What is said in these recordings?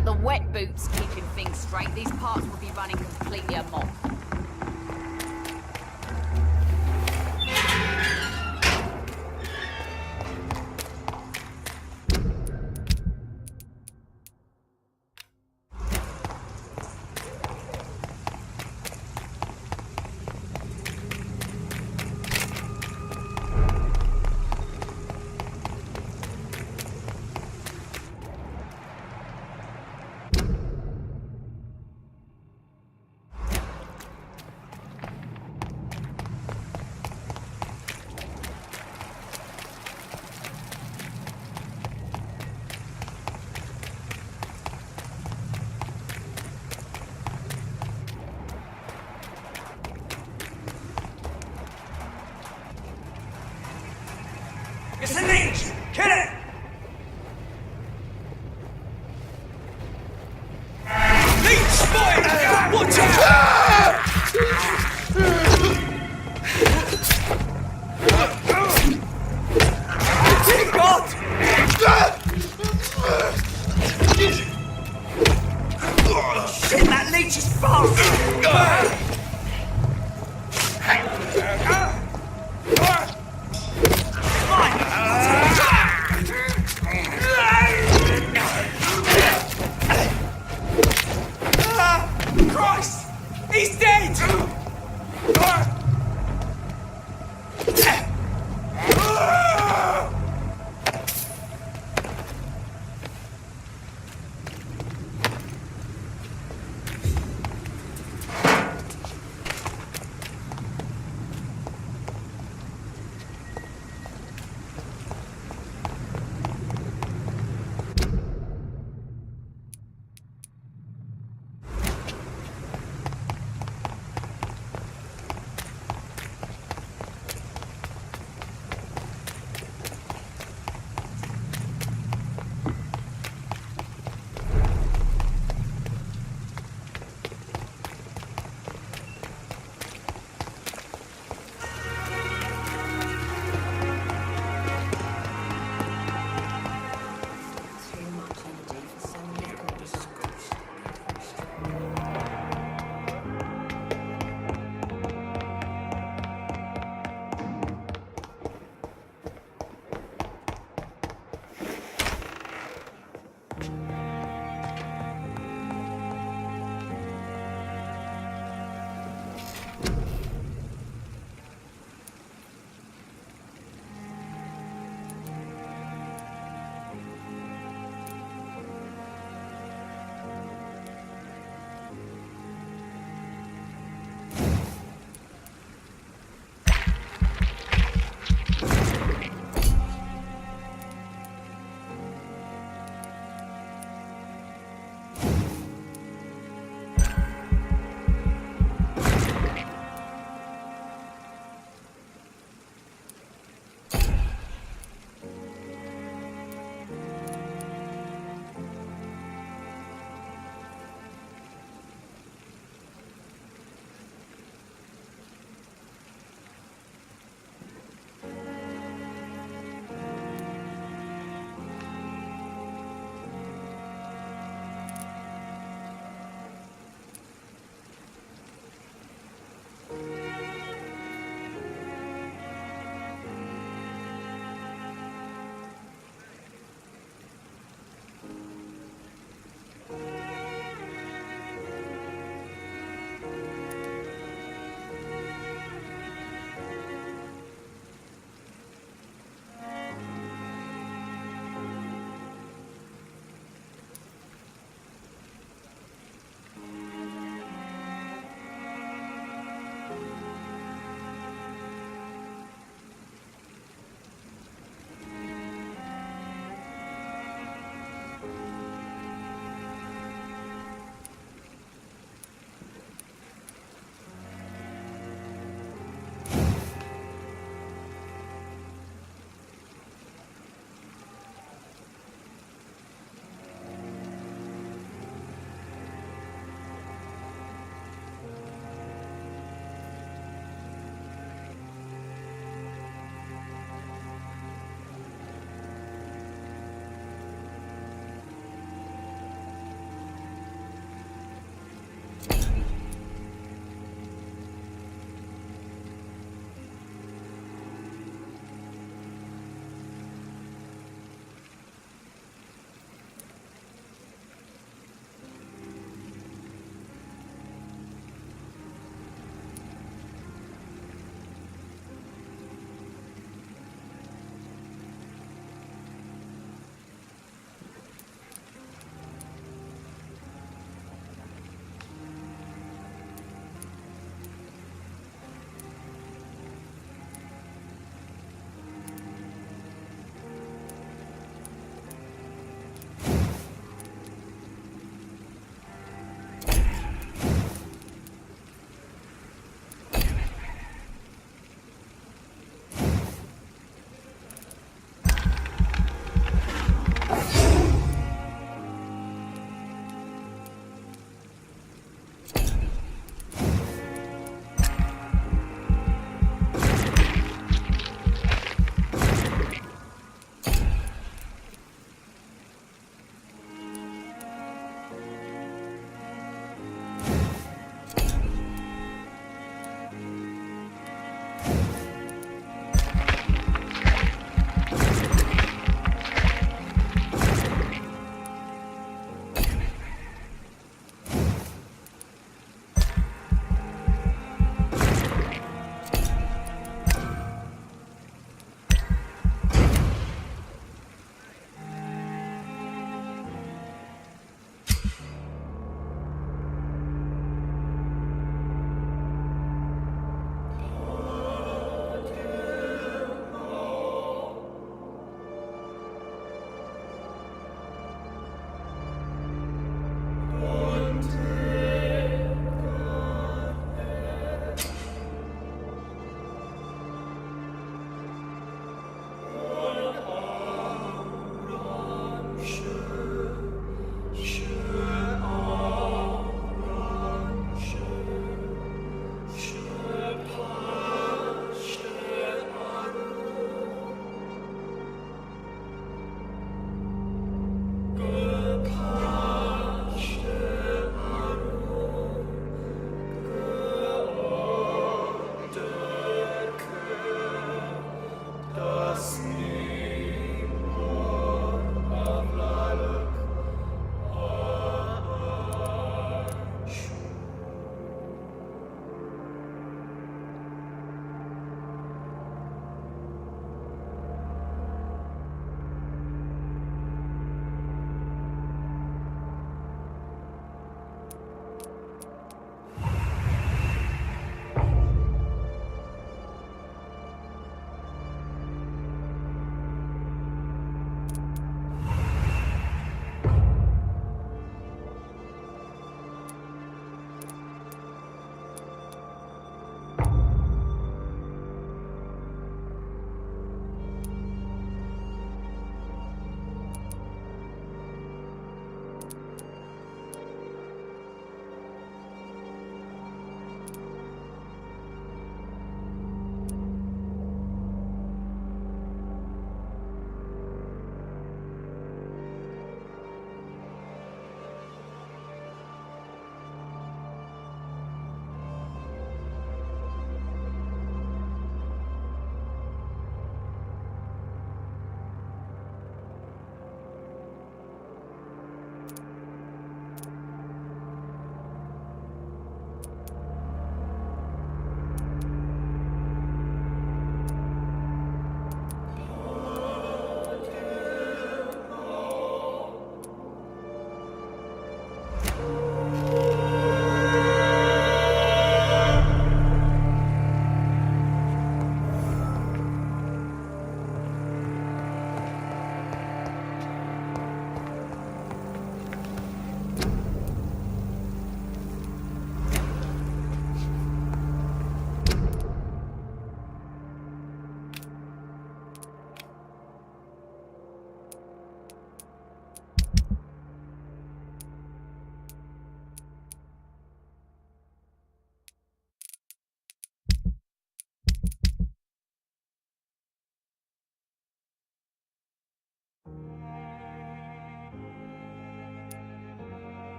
Without the wet boots keeping things straight, these parts would be running completely amok. It's a leech! Kill it! Leech spotted! Watch out! God! Shit, that leech is fast!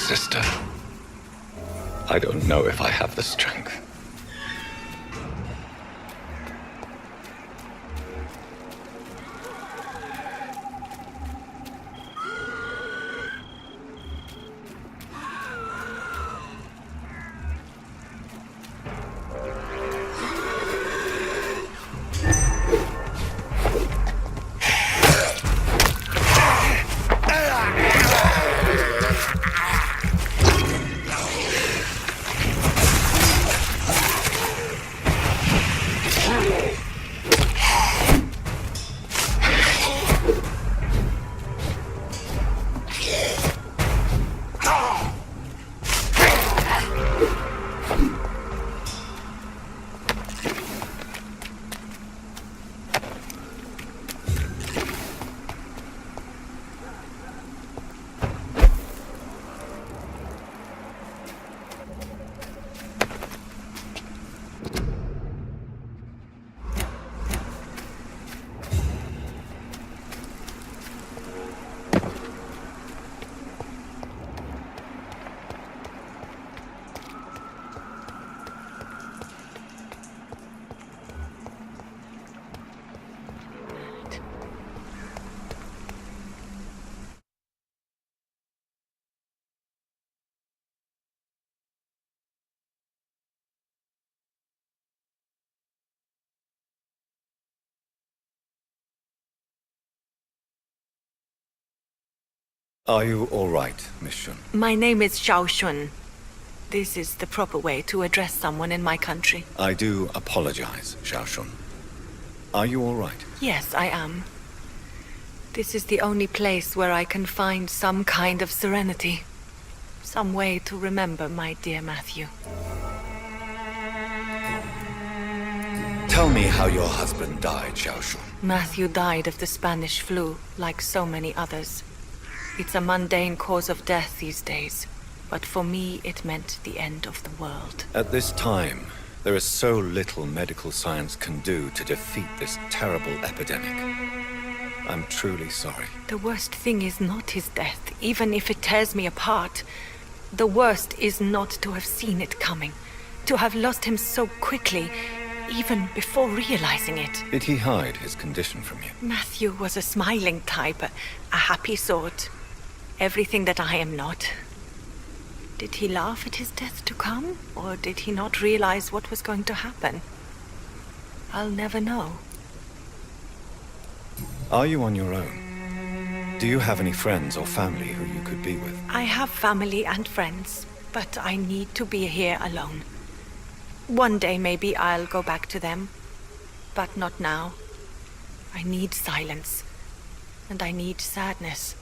sister. I don't know if I have the strength. Are you all right, Miss Shun? My name is Xiao Shun. This is the proper way to address someone in my country. I do apologize, Xiao Shun. Are you all right? Yes, I am. This is the only place where I can find some kind of serenity. Some way to remember my dear Matthew. Tell me how your husband died, Xiao Shun. Matthew died of the Spanish flu, like so many others. It's a mundane cause of death these days, but for me it meant the end of the world. At this time, there is so little medical science can do to defeat this terrible epidemic. I'm truly sorry. The worst thing is not his death, even if it tears me apart. The worst is not to have seen it coming, to have lost him so quickly, even before realizing it. Did he hide his condition from you? Matthew was a smiling type, a happy sort. Everything that I am not. Did he laugh at his death to come, or did he not realize what was going to happen? I'll never know. Are you on your own? Do you have any friends or family who you could be with? I have family and friends, but I need to be here alone. One day maybe I'll go back to them, but not now. I need silence, and I need sadness.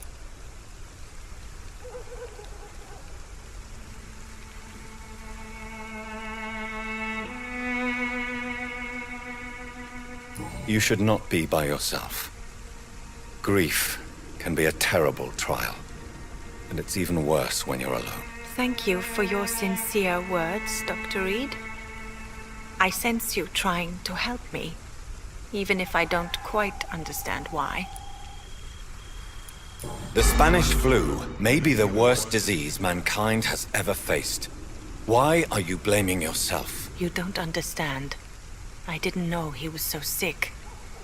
You should not be by yourself. Grief can be a terrible trial, and it's even worse when you're alone. Thank you for your sincere words, Dr. Reed. I sense you trying to help me, even if I don't quite understand why. The Spanish flu may be the worst disease mankind has ever faced. Why are you blaming yourself? You don't understand. I didn't know he was so sick.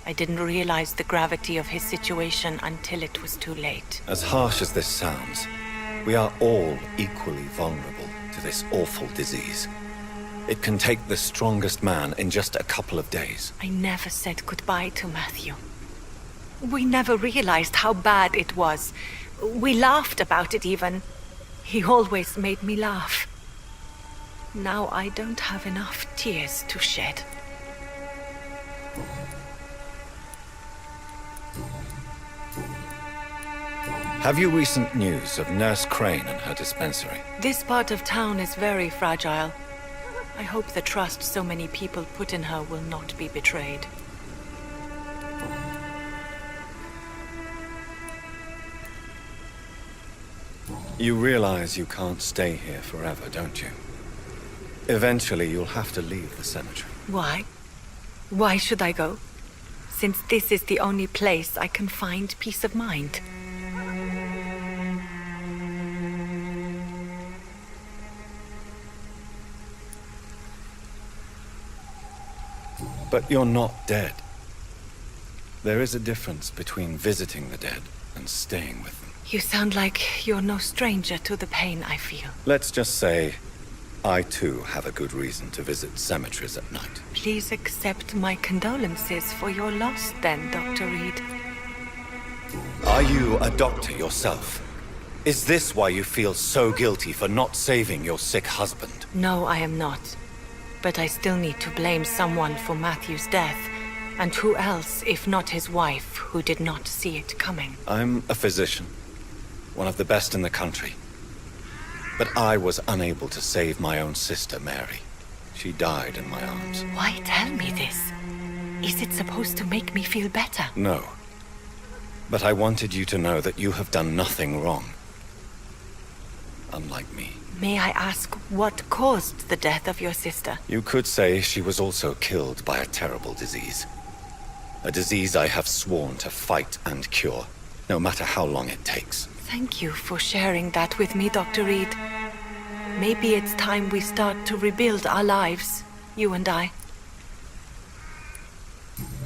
I didn't realize the gravity of his situation until it was too late. As harsh as this sounds, we are all equally vulnerable to this awful disease. It can take the strongest man in just a couple of days. I never said goodbye to Matthew. We never realized how bad it was. We laughed about it even. He always made me laugh. Now I don't have enough tears to shed. Have you recent news of Nurse Crane and her dispensary? This part of town is very fragile. I hope the trust so many people put in her will not be betrayed. You realize you can't stay here forever, don't you? Eventually, you'll have to leave the cemetery. Why? Why should I go? Since this is the only place I can find peace of mind. But you're not dead. There is a difference between visiting the dead and staying with them. You sound like you're no stranger to the pain I feel. Let's just say, I too have a good reason to visit cemeteries at night. Please accept my condolences for your loss then, Dr. Reed. Are you a doctor yourself? Is this why you feel so guilty for not saving your sick husband? No, I am not. But I still need to blame someone for Matthew's death. And who else, if not his wife, who did not see it coming? I'm a physician, one of the best in the country. But I was unable to save my own sister, Mary. She died in my arms. Why tell me this? Is it supposed to make me feel better? No. But I wanted you to know that you have done nothing wrong. Unlike me. May I ask what caused the death of your sister? You could say she was also killed by a terrible disease. A disease I have sworn to fight and cure, no matter how long it takes. Thank you for sharing that with me, Dr. Reed. Maybe it's time we start to rebuild our lives, you and I.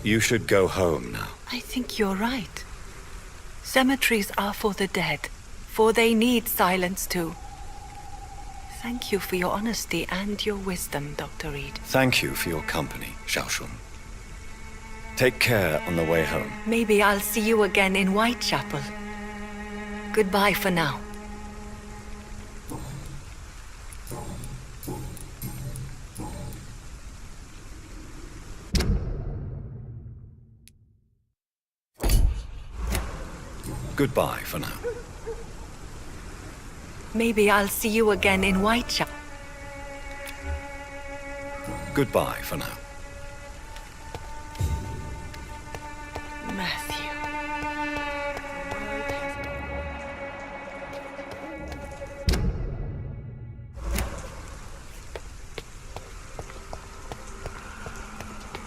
You should go home now. I think you're right. Cemeteries are for the dead, for they need silence too. Thank you for your honesty and your wisdom, Dr. Reed. Thank you for your company, Xiaoshun. Take care on the way home. Maybe I'll see you again in Whitechapel. Goodbye for now. Goodbye for now. Maybe I'll see you again in Whitechapel. Goodbye for now. Matthew.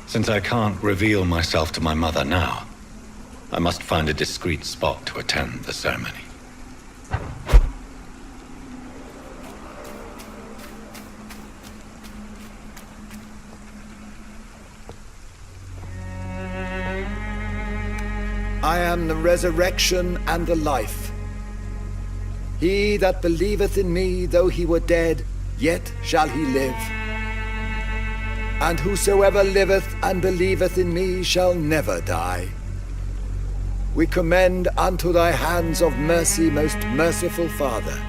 Since I can't reveal myself to my mother now, I must find a discreet spot to attend the ceremony. I am the resurrection and the life. He that believeth in me, though he were dead, yet shall he live. And whosoever liveth and believeth in me shall never die. We commend unto thy hands of mercy, most merciful Father,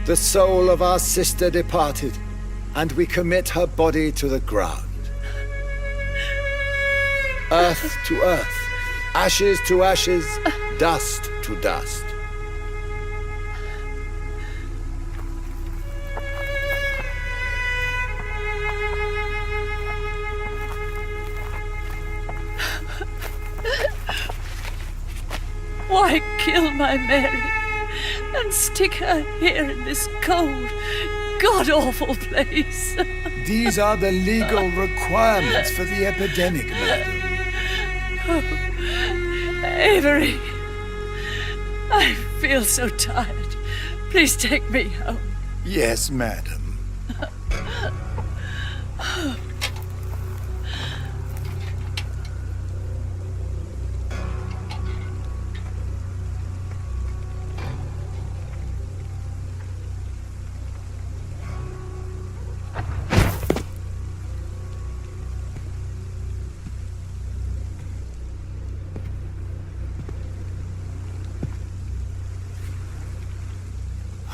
the soul of our sister departed, and we commit her body to the ground. Earth to earth, ashes to ashes, dust to dust. Why kill my Mary and stick her here in this cold, god-awful place? These are the legal requirements for the epidemic, madam. Avery, I feel so tired. Please take me home. Yes, madam.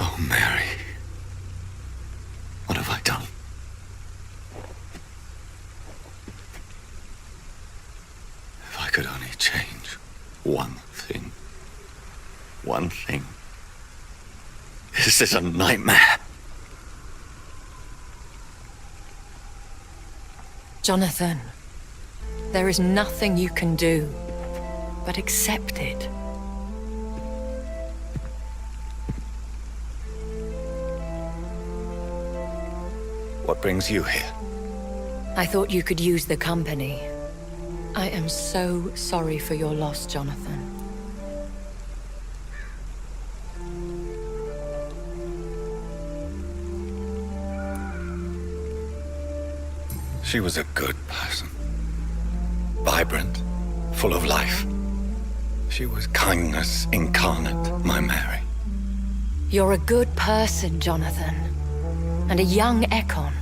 Oh, Mary. What have I done? If I could only change one thing. One thing. This is a nightmare. Jonathan, there is nothing you can do but accept it. What brings you here? I thought you could use the company. I am so sorry for your loss, Jonathan. She was a good person. Vibrant, full of life. She was kindness incarnate, my Mary. You're a good person, Jonathan. And a young Ekon.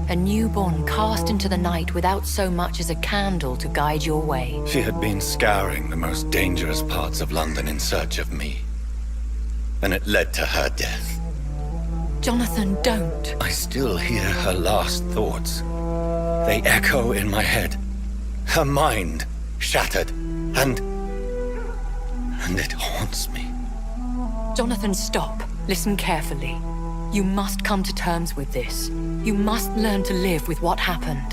A newborn cast into the night without so much as a candle to guide your way. She had been scouring the most dangerous parts of London in search of me. And it led to her death. Jonathan, don't. I still hear her last thoughts. They echo in my head. Her mind shattered, and it haunts me. Jonathan, stop. Listen carefully. You must come to terms with this. You must learn to live with what happened.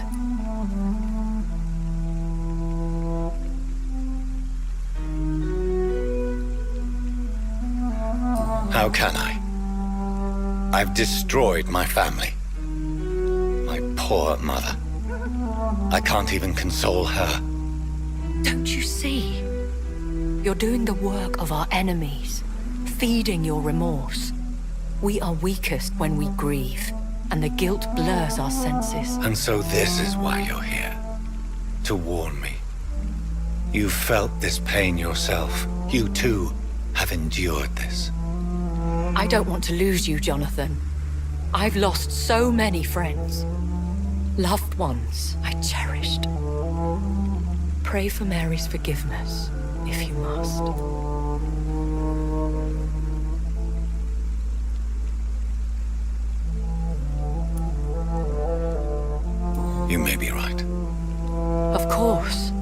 How can I? I've destroyed my family. My poor mother. I can't even console her. Don't you see? You're doing the work of our enemies, feeding your remorse. We are weakest when we grieve, and the guilt blurs our senses. And so this is why you're here. To warn me. You've felt this pain yourself. You too have endured this. I don't want to lose you, Jonathan. I've lost so many friends. Loved ones I cherished. Pray for Mary's forgiveness, if you must. You may be right. Of course.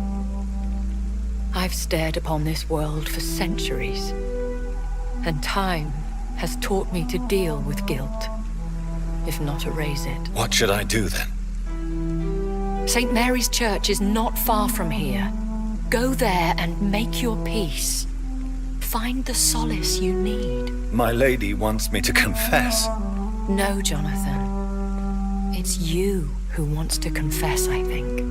I've stared upon this world for centuries, and time has taught me to deal with guilt, if not erase it. What should I do then? St. Mary's Church is not far from here. Go there and make your peace. Find the solace you need. My lady wants me to confess. No, Jonathan. It's you who wants to confess, I think.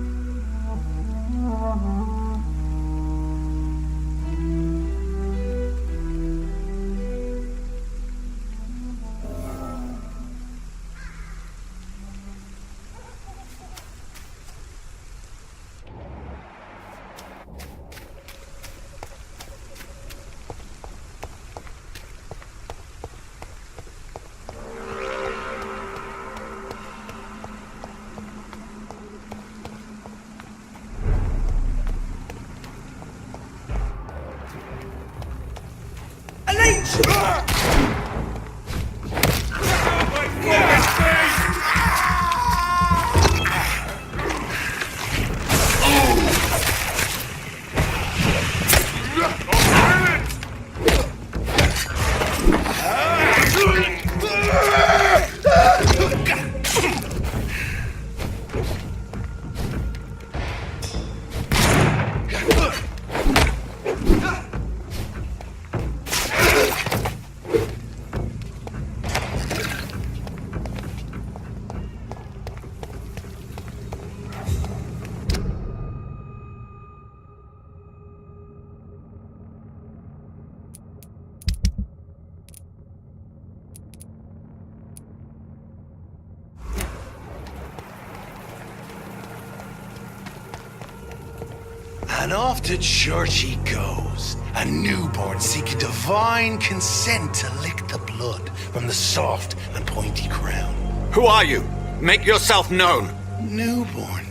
And off to church he goes, a newborn seeking divine consent to lick the blood from the soft and pointy crown. Who are you? Make yourself known. Newborn,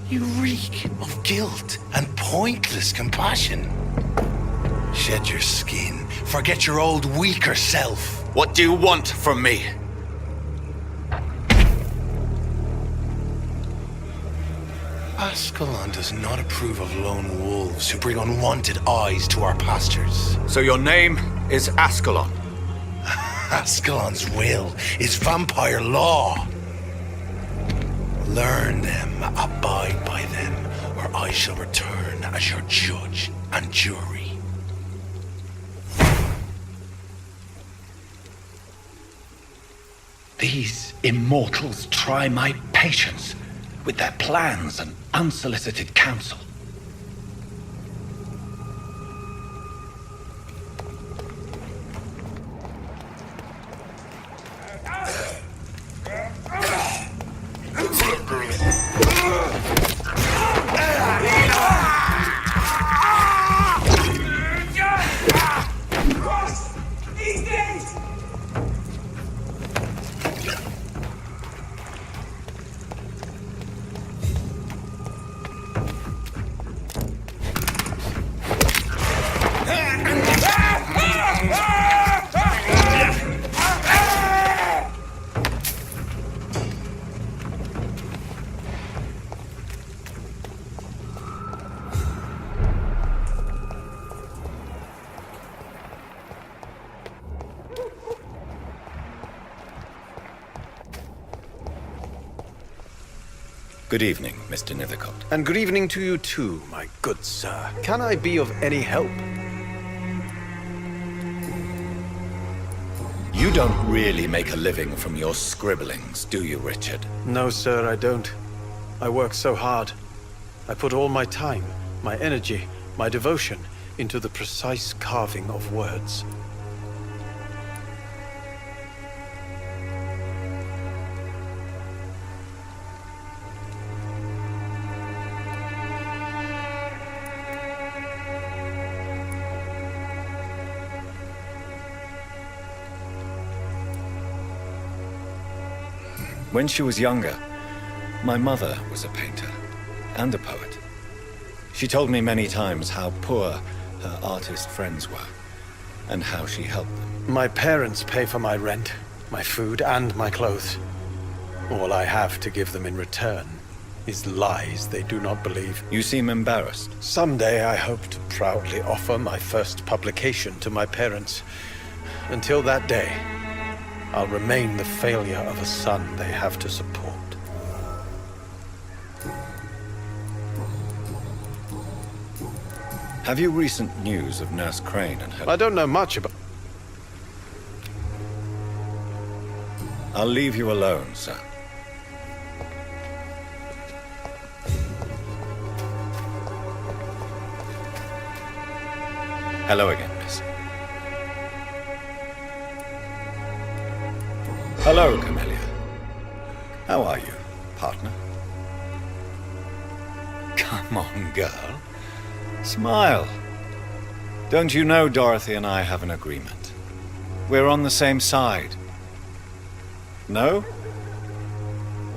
you reek of guilt and pointless compassion. Shed your skin, forget your old weaker self. What do you want from me? Ascalon does not approve of lone wolves who bring unwanted eyes to our pastures. So your name is Ascalon? Ascalon's will is vampire law. Learn them, abide by them, or I shall return as your judge and jury. These immortals try my patience with their plans and unsolicited counsel. Good evening, Mr. Nethercott. And good evening to you too, my good sir. Can I be of any help? You don't really make a living from your scribblings, do you, Richard? No, sir, I don't. I work so hard. I put all my time, my energy, my devotion into the precise carving of words. When she was younger, my mother was a painter and a poet. She told me many times how poor her artist friends were and how she helped them. My parents pay for my rent, my food, and my clothes. All I have to give them in return is lies they do not believe. You seem embarrassed. Someday I hope to proudly offer my first publication to my parents. Until that day, I'll remain the failure of a son they have to support. Have you recent news of Nurse Crane and her... I don't know much about... I'll leave you alone, sir. Hello again, miss. Hello, Camellia. How are you, partner? Come on, girl. Smile. Don't you know Dorothy and I have an agreement? We're on the same side. No?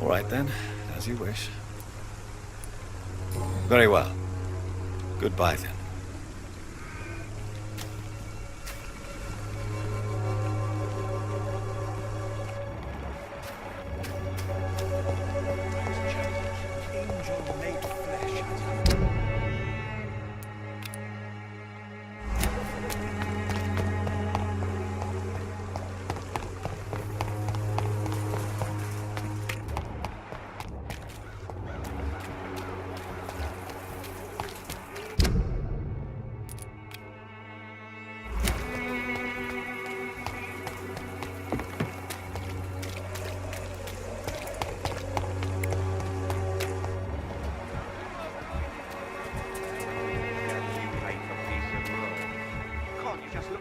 All right then, as you wish. Very well. Goodbye then.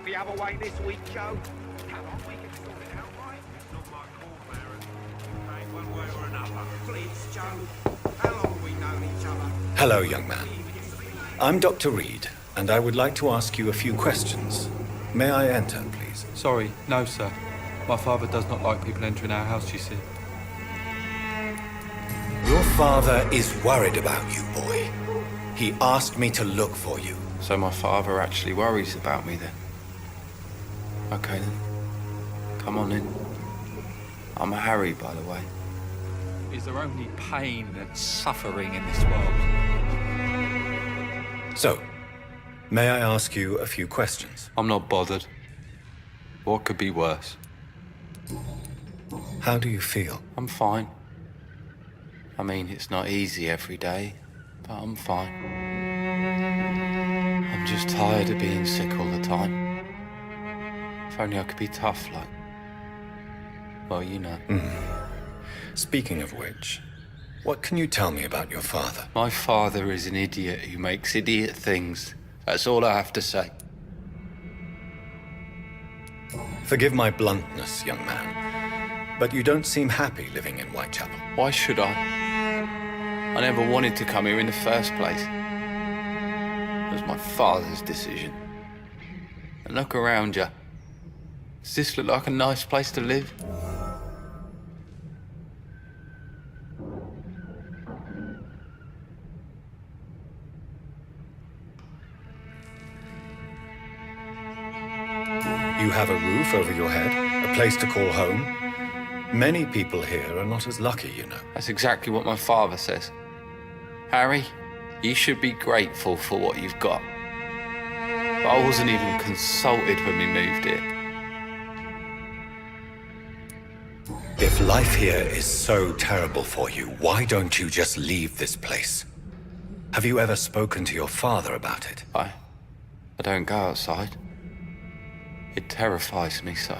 The other way this week, Joe. Come on, we can sort it out, right? It's not my call, Baron. Hey, one way or another. Please, Joe. How long have we known each other? Hello, young man. I'm Dr. Reed, and I would like to ask you a few questions. May I enter, please? Sorry, no, sir. My father does not like people entering our house, you see. Your father is worried about you, boy. He asked me to look for you. So my father actually worries about me then? Okay then. Come on in. I'm Harry, by the way. Is there only pain and suffering in this world? So, may I ask you a few questions? I'm not bothered. What could be worse? How do you feel? I'm fine. I mean, it's not easy every day, but I'm fine. I'm just tired of being sick all the time. If only I could be tough like... Well, you know. Speaking of which, what can you tell me about your father? My father is an idiot who makes idiot things. That's all I have to say. Forgive my bluntness, young man, but you don't seem happy living in Whitechapel. Why should I? I never wanted to come here in the first place. It was my father's decision. And look around you. Does this look like a nice place to live? You have a roof over your head, a place to call home. Many people here are not as lucky, you know. That's exactly what my father says. Harry, you should be grateful for what you've got. But I wasn't even consulted when we moved here. If life here is so terrible for you, why don't you just leave this place? Have you ever spoken to your father about it? I don't go outside. It terrifies me so.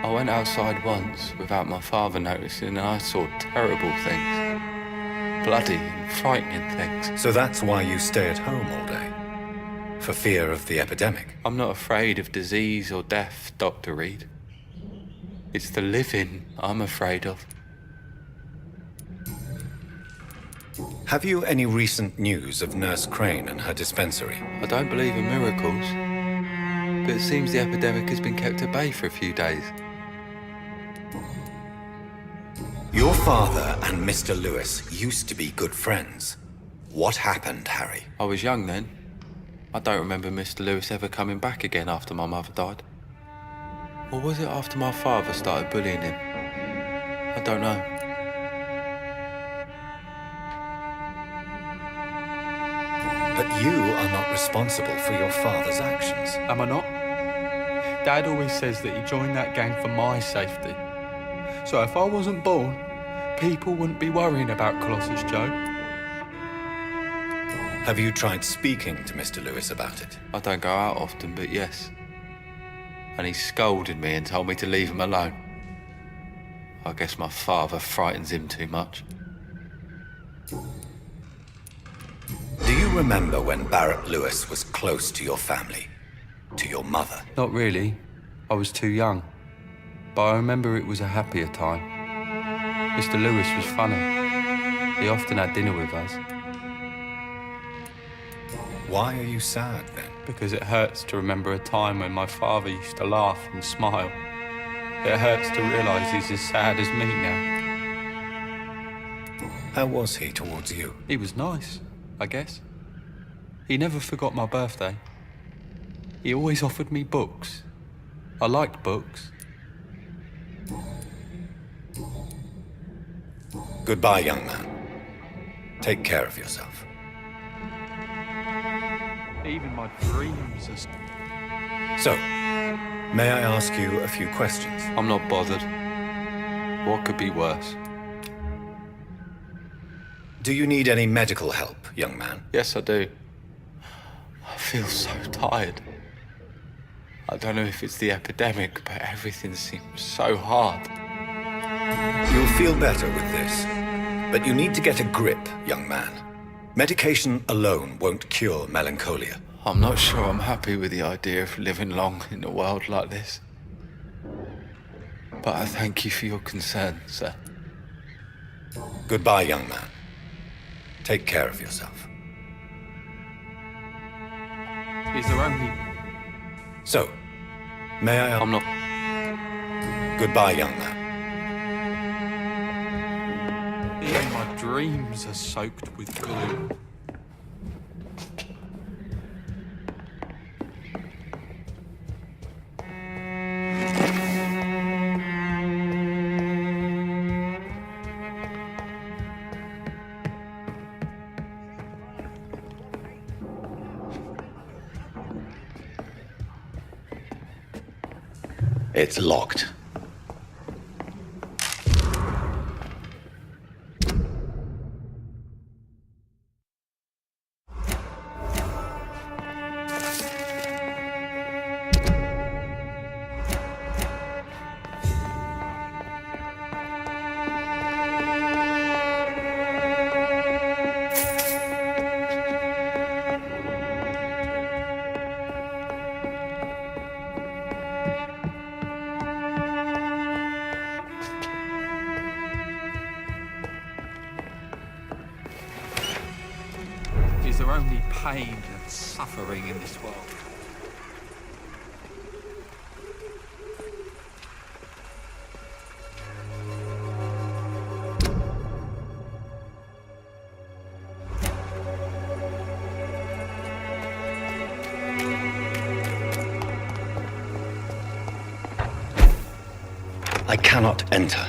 I went outside once without my father noticing and I saw terrible things. Bloody and frightening things. So that's why you stay at home all day? For fear of the epidemic? I'm not afraid of disease or death, Dr. Reed. It's the living I'm afraid of. Have you any recent news of Nurse Crane and her dispensary? I don't believe in miracles, but it seems the epidemic has been kept at bay for a few days. Your father and Mr. Lewis used to be good friends. What happened, Harry? I was young then. I don't remember Mr. Lewis ever coming back again after my mother died. Or was it after my father started bullying him? I don't know. But you are not responsible for your father's actions. Am I not? Dad always says that he joined that gang for my safety. So if I wasn't born, people wouldn't be worrying about Colossus Joe. Have you tried speaking to Mr. Lewis about it? I don't go out often, but yes. And he scolded me and told me to leave him alone. I guess my father frightens him too much. Do you remember when Barrett Lewis was close to your family? To your mother? Not really. I was too young. But I remember it was a happier time. Mr. Lewis was funny. He often had dinner with us. Why are you sad then? Because it hurts to remember a time when my father used to laugh and smile. It hurts to realise he's as sad as me now. How was he towards you? He was nice, I guess. He never forgot my birthday. He always offered me books. I liked books. Goodbye, young man. Take care of yourself. Even my dreams are... So, may I ask you a few questions? I'm not bothered. What could be worse? Do you need any medical help, young man? Yes, I do. I feel so tired. I don't know if it's the epidemic, but everything seems so hard. You'll feel better with this. But you need to get a grip, young man. Medication alone won't cure melancholia. I'm not sure I'm happy with the idea of living long in a world like this. But I thank you for your concern, sir. Goodbye, young man. Take care of yourself. Is there only... So, may I... I'm not... Goodbye, young man. Even my dreams are soaked with glue. It's locked. Is there only pain and suffering in this world? I cannot enter.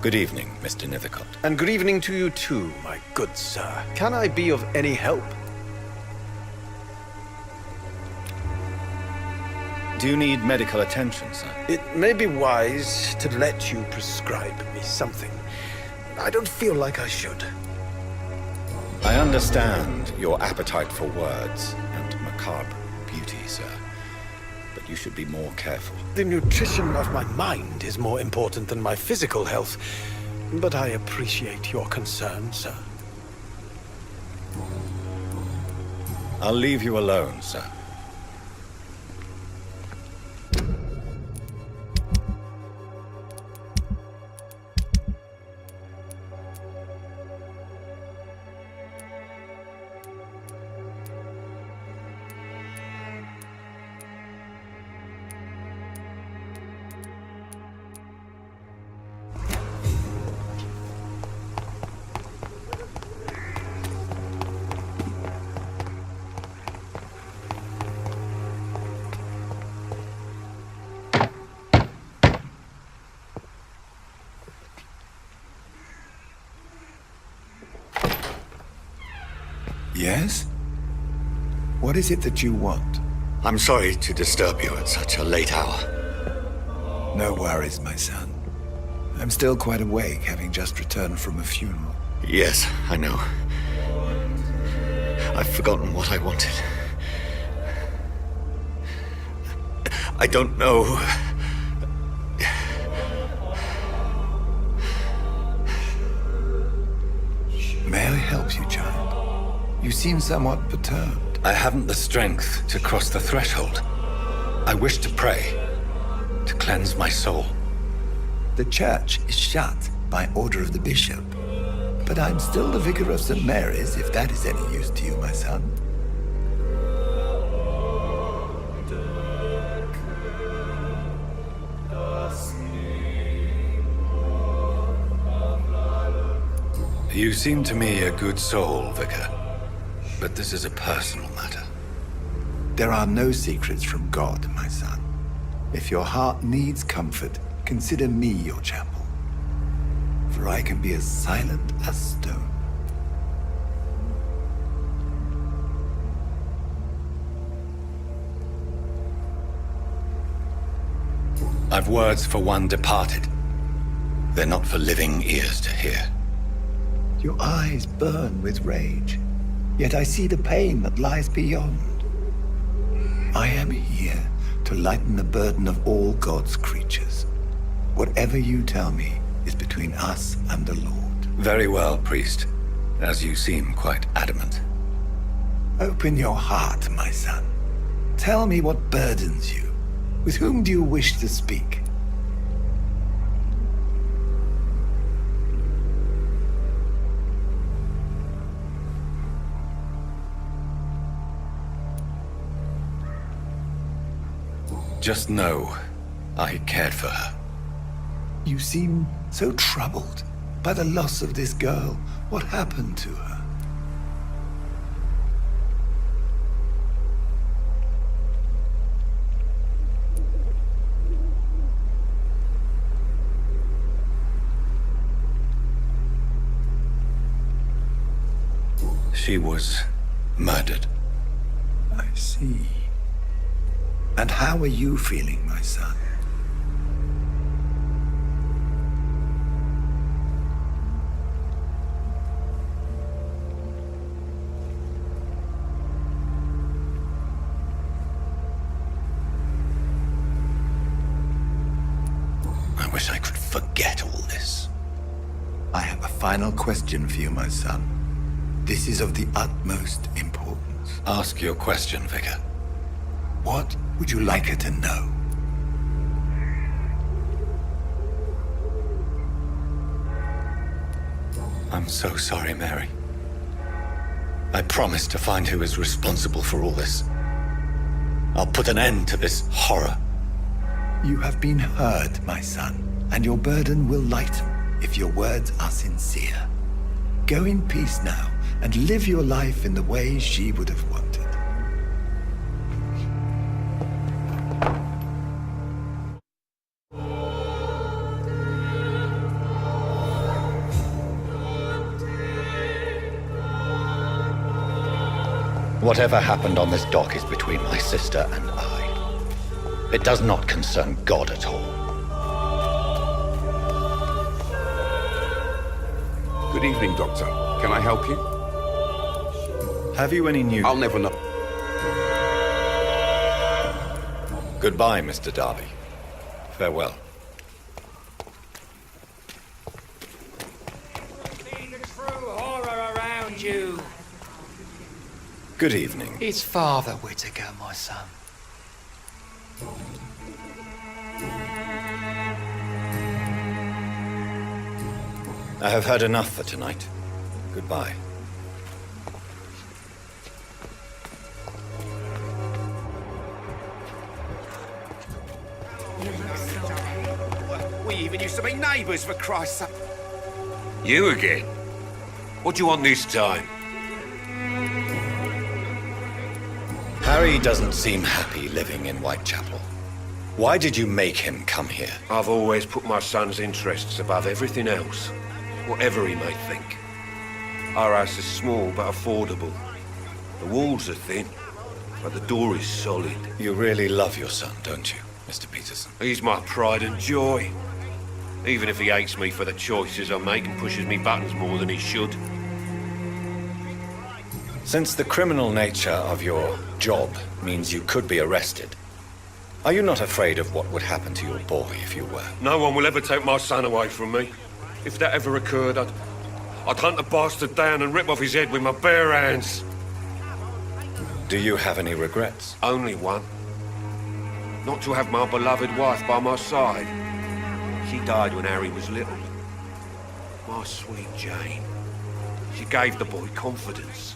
Good evening, Mr. Nithicott. And good evening to you too, my good sir. Can I be of any help? Do you need medical attention, sir? It may be wise to let you prescribe me something. I don't feel like I should. I understand your appetite for words and macabre beauty, sir. But you should be more careful. The nutrition of my mind is more important than my physical health. But I appreciate your concern, sir. I'll leave you alone, sir. Yes? What is it that you want? I'm sorry to disturb you at such a late hour. No worries, my son. I'm still quite awake, having just returned from a funeral. Yes, I know. I've forgotten what I wanted. I don't know. May I help you, child? You seem somewhat perturbed. I haven't the strength to cross the threshold. I wish to pray, to cleanse my soul. The church is shut by order of the bishop. But I'm still the vicar of St. Mary's, if that is any use to you, my son. You seem to me a good soul, Vicar. But this is a personal matter. There are no secrets from God, my son. If your heart needs comfort, consider me your chapel. For I can be as silent as stone. I've words for one departed. They're not for living ears to hear. Your eyes burn with rage, yet I see the pain that lies beyond. I am here to lighten the burden of all God's creatures. Whatever you tell me is between us and the Lord. Very well, priest, as you seem quite adamant. Open your heart, my son. Tell me what burdens you. With whom do you wish to speak? Just know, I cared for her. You seem so troubled by the loss of this girl. What happened to her? She was murdered. I see. And how are you feeling, my son? I wish I could forget all this. I have a final question for you, my son. This is of the utmost importance. Ask your question, Vicar. What would you like her to know? I'm so sorry, Mary. I promise to find who is responsible for all this. I'll put an end to this horror. You have been heard, my son, and your burden will lighten if your words are sincere. Go in peace now, and live your life in the way she would have wanted. Whatever happened on this dock is between my sister and I. It does not concern God at all. Good evening, Doctor. Can I help you? Have you any news? I'll never know. Goodbye, Mr. Darby. Farewell. You. Good evening. It's Father Whittaker, my son. I have heard enough for tonight. Goodbye. We even used to be neighbours, for Christ's sake. You again? What do you want this time? Harry doesn't seem happy living in Whitechapel. Why did you make him come here? I've always put my son's interests above everything else, whatever he may think. Our house is small but affordable. The walls are thin, but the door is solid. You really love your son, don't you, Mr. Peterson? He's my pride and joy. Even if he hates me for the choices I make and pushes me buttons more than he should. Since the criminal nature of your job means you could be arrested, are you not afraid of what would happen to your boy if you were? No one will ever take my son away from me. If that ever occurred, I'd hunt the bastard down and rip off his head with my bare hands. Do you have any regrets? Only one. Not to have my beloved wife by my side. She died when Harry was little. My sweet Jane. She gave the boy confidence.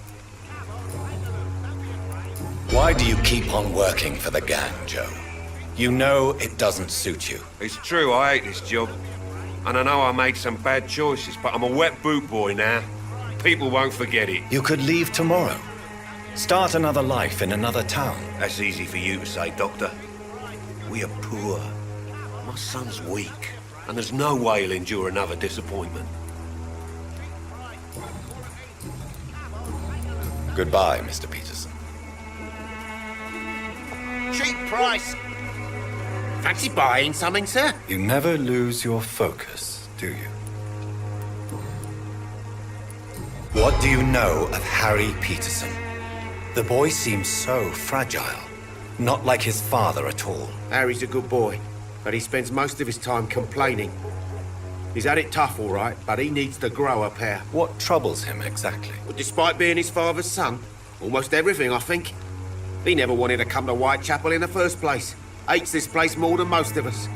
Why do you keep on working for the gang, Joe? You know it doesn't suit you. It's true, I hate this job. And I know I made some bad choices, but I'm a wet boot boy now. People won't forget it. You could leave tomorrow. Start another life in another town. That's easy for you to say, Doctor. We are poor. My son's weak, and there's no way he'll endure another disappointment. Goodbye, Mr. Peterson. Cheap price. Fancy buying something, sir? You never lose your focus, do you? What do you know of Harry Peterson? The boy seems so fragile. Not like his father at all. Harry's a good boy, but he spends most of his time complaining. He's had it tough, all right, but he needs to grow a pair. What troubles him exactly? But despite being his father's son, almost everything, I think. He never wanted to come to Whitechapel in the first place. Hates this place more than most of us.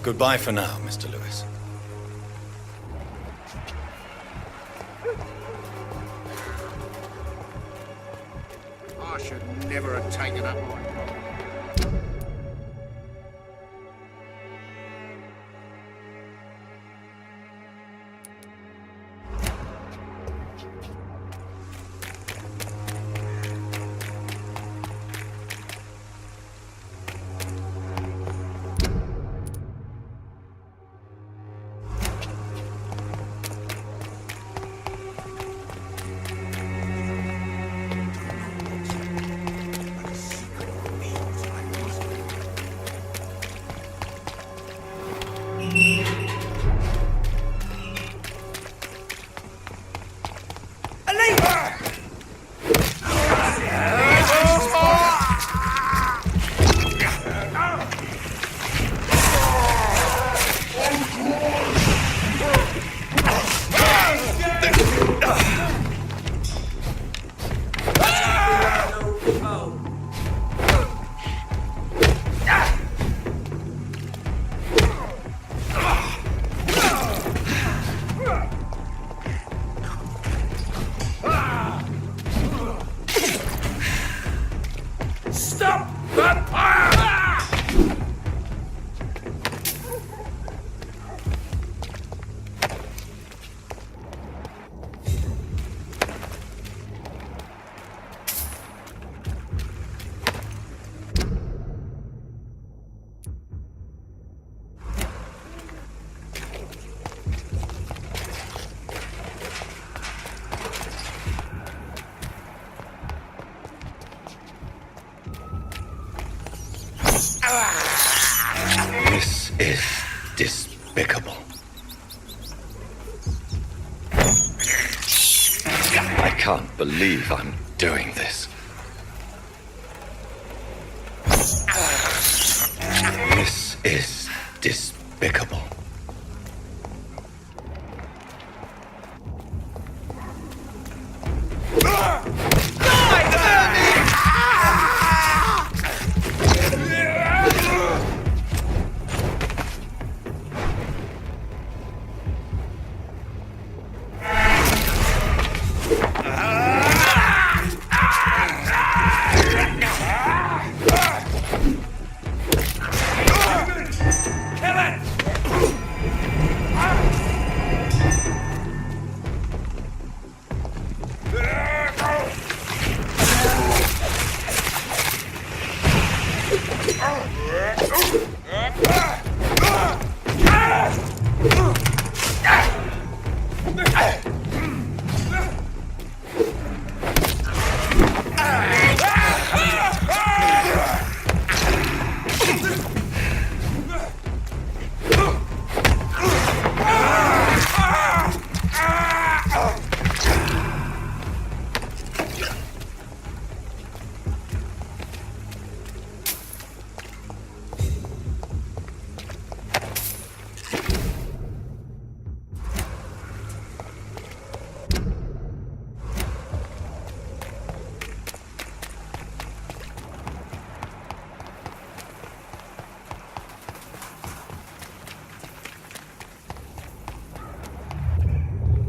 Goodbye for now, Mr. Lewis. I should never have taken up my... can't believe I'm doing this. This is despicable.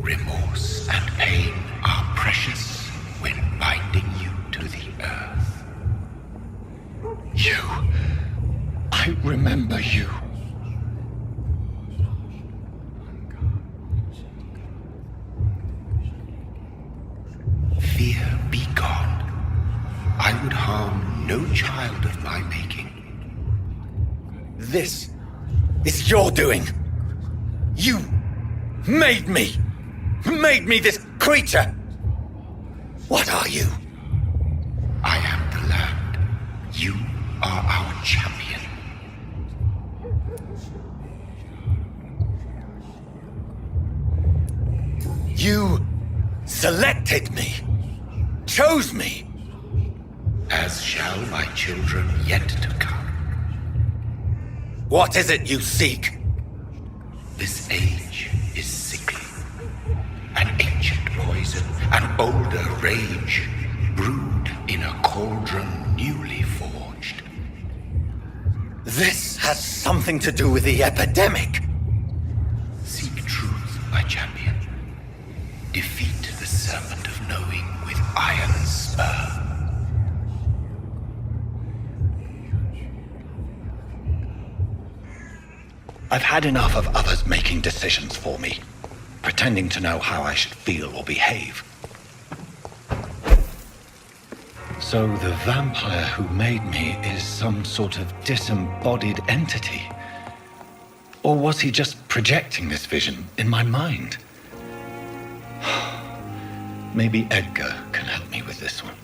Remorse and pain are precious when binding you to the earth. I remember you. Fear be gone. I would harm no child of my making. This is your doing. You made me this creature. What are you? I am the land. You are our champion. You selected me, chose me. As shall my children yet to come. What is it you seek? This age is sickly. An ancient poison, an older rage, brewed in a cauldron newly forged. This has something to do with the epidemic. Seek truth, my champion. Defeat the serpent of knowing with iron spur. I've had enough of others making decisions for me, pretending to know how I should feel or behave. So the vampire who made me is some sort of disembodied entity? Or was he just projecting this vision in my mind? Maybe Edgar can help me with this one.